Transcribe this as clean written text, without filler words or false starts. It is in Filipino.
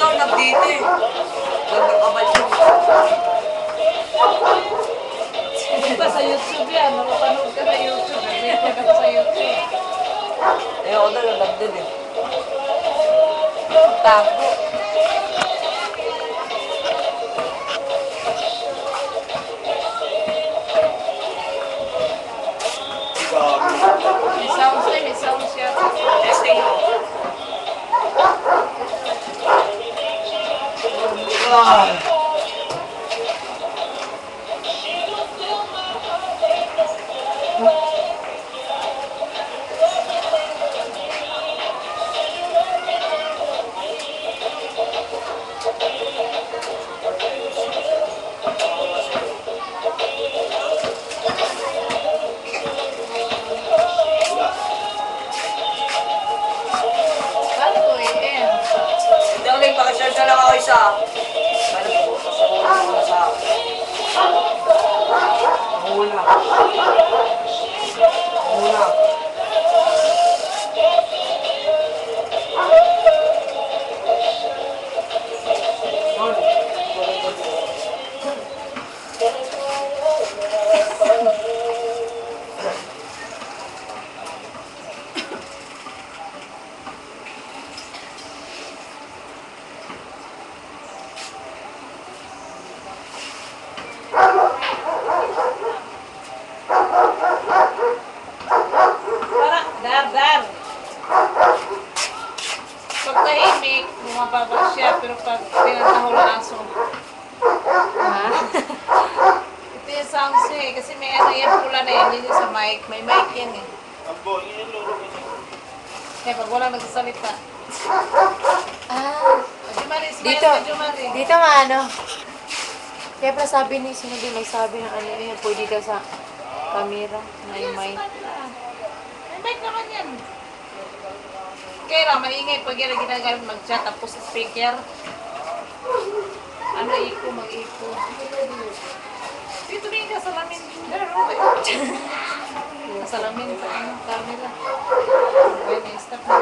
daw nagdito eh. Nagkakabal siya. Punta sa YouTube yan. Nakapanood ka sa YouTube. Nag-record ako sa YouTube. Eh, ako na nagdun eh. Tago. May sounds na, may sounds siya. Testing mo. Ah. Paano ko i-end? Darling, pakishare na lang ako isa. Ano po? Pasabuhan mo sa akin. Muna. Muna. Para, dar. Pag tahimik, bumababa siya, pero pag pinatahol ang aso. Ha? Ito yung sounds niya eh, kasi may ano yan pula na yan, hindi sa mic. May mic yan eh. Kaya pag walang nagsasalita. Ah, Jumari, smile dito, ka, Jumari. dito nga ano. Kaya pala sabi ni Sinabi, may sabi ng ano yun, pwede daw sa camera na yung mic. May mic naman yan. Kaya lang, maingay pag yan ang ginagamit mag-chat, tapos speaker. Ano, iko, mag-iko. Dito rin ka, salamin. Salamin sa ano, camera. Pwede, stop na.